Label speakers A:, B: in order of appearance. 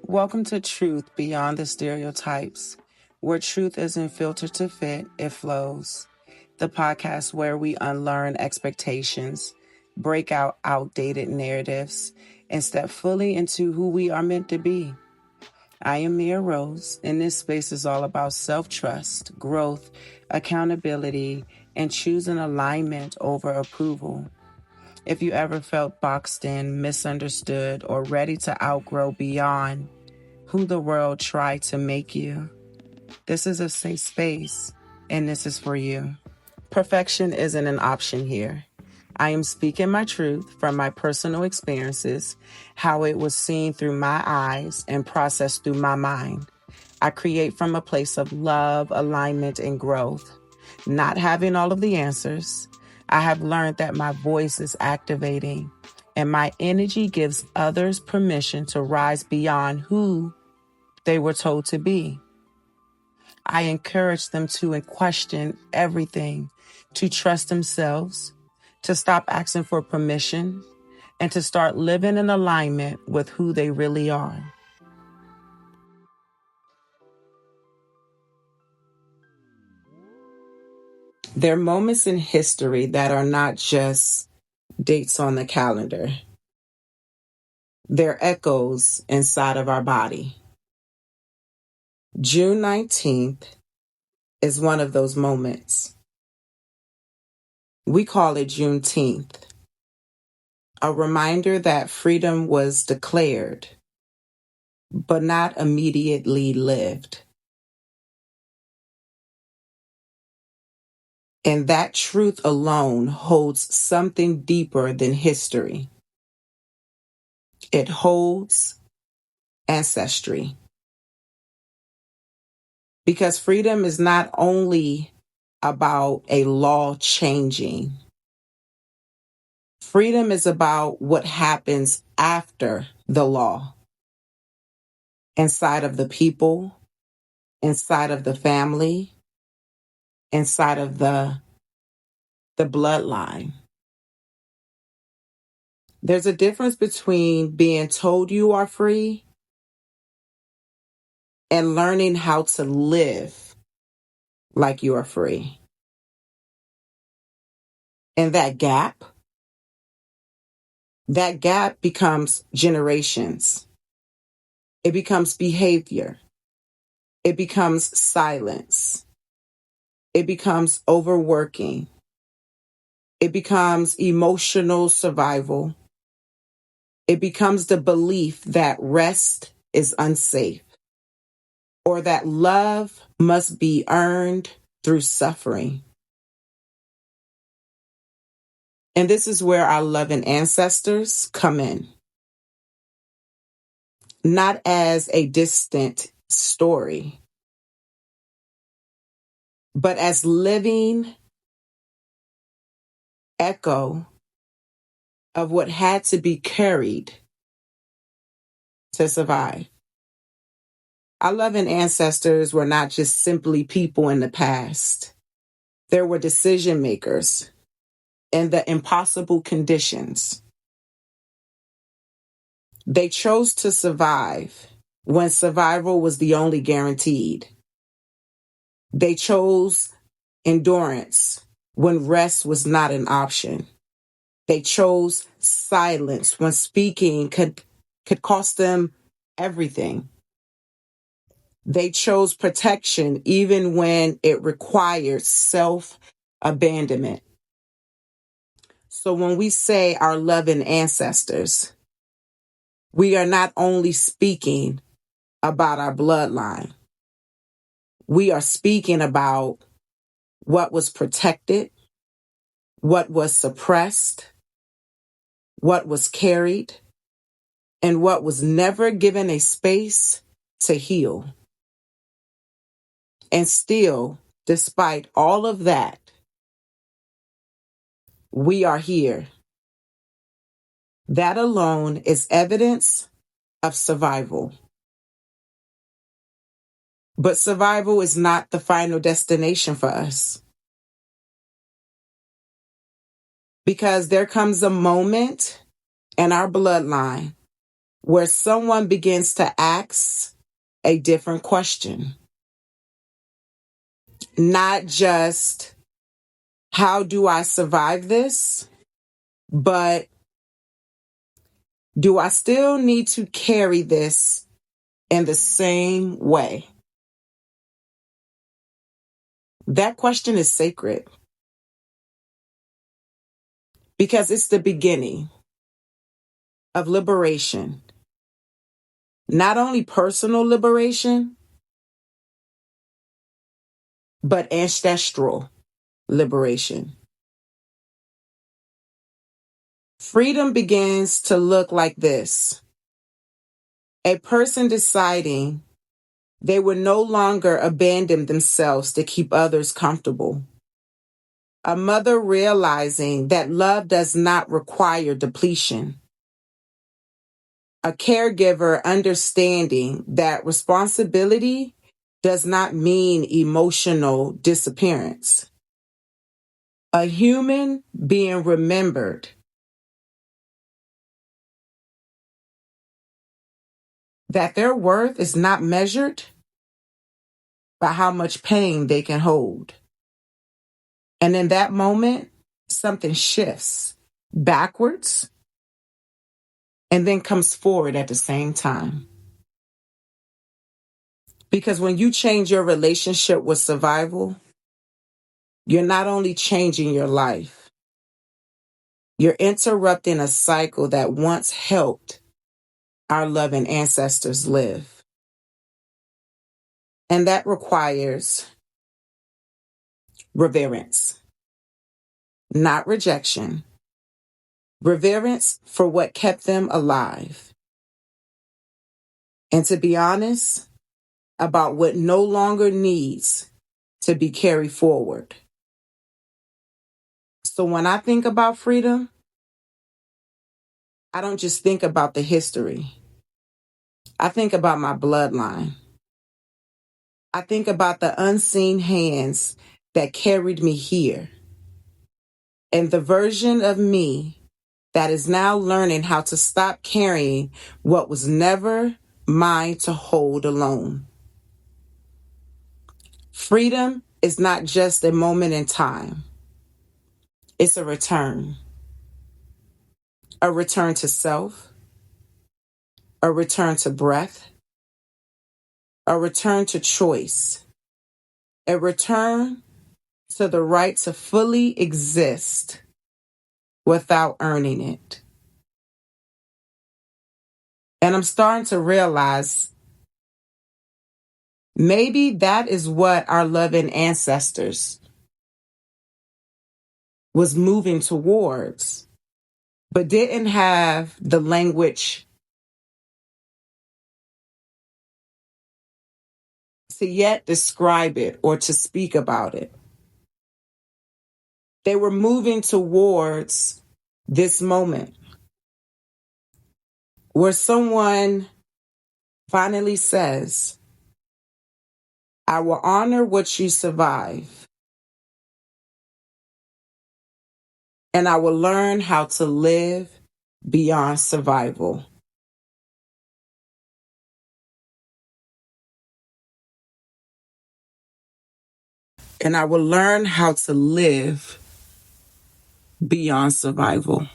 A: Welcome to Truth Beyond the Stereotypes, where truth isn't filtered to fit, it flows. The podcast where we unlearn expectations, break out outdated narratives, and step fully into who we are meant to be. I am Mia Rose, and this space is all about self-trust, growth, accountability, and choosing alignment over approval. If you ever felt boxed in, misunderstood, or ready to outgrow beyond who the world tried to make you, this is a safe space, and this is for you. Perfection isn't an option here. I am speaking my truth from my personal experiences, how it was seen through my eyes and processed through my mind. I create from a place of love, alignment, and growth. Not having all of the answers, I have learned that my voice is activating and my energy gives others permission to rise beyond who they were told to be. I encourage them to question everything, to trust themselves, to stop asking for permission, and to start living in alignment with who they really are. There are moments in history that are not just dates on the calendar. They're echoes inside of our body. June 19th is one of those moments. We call it Juneteenth, a reminder that freedom was declared, but not immediately lived. And that truth alone holds something deeper than history. It holds ancestry. Because freedom is not only about a law changing. Freedom is about what happens after the law. Inside of the people, inside of the family, inside of the bloodline. There's a difference between being told you are free and learning how to live like you are free. And that gap becomes generations. It becomes behavior. It becomes silence. It becomes overworking. It becomes emotional survival. It becomes the belief that rest is unsafe or that love must be earned through suffering. And this is where our loving ancestors come in. Not as a distant story, but as living echo of what had to be carried to survive. Our loving ancestors were not just simply people in the past. There were decision makers in the impossible conditions. They chose to survive when survival was the only guaranteed. They chose endurance when rest was not an option. They chose silence when speaking could cost them everything. They chose protection even when it required self-abandonment. So when we say our loving ancestors, we are not only speaking about our bloodline. We are speaking about what was protected, what was suppressed, what was carried, and what was never given a space to heal. And still, despite all of that, we are here. That alone is evidence of survival. But survival is not the final destination for us. Because there comes a moment in our bloodline where someone begins to ask a different question. Not just, how do I survive this? But do I still need to carry this in the same way? That question is sacred because it's the beginning of liberation. Not only personal liberation, but ancestral liberation. Freedom begins to look like this: a person deciding they will no longer abandon themselves to keep others comfortable. A mother realizing that love does not require depletion. A caregiver understanding that responsibility does not mean emotional disappearance. A human being remembered that their worth is not measured by how much pain they can hold. And in that moment, something shifts backwards and then comes forward at the same time. Because when you change your relationship with survival, you're not only changing your life, you're interrupting a cycle that once helped our loving ancestors live. And that requires reverence, not rejection. Reverence for what kept them alive. And to be honest about what no longer needs to be carried forward. So when I think about freedom, I don't just think about the history. I think about my bloodline. I think about the unseen hands that carried me here. And the version of me that is now learning how to stop carrying what was never mine to hold alone. Freedom is not just a moment in time. It's a return. A return to self. A return to breath. A return to choice. A return to the right to fully exist without earning it. And I'm starting to realize maybe that is what our loving ancestors was moving towards, but didn't have the language to yet describe it or to speak about it. They were moving towards this moment where someone finally says, I will honor what you survive, and I will learn how to live beyond survival. And I will learn how to live beyond survival.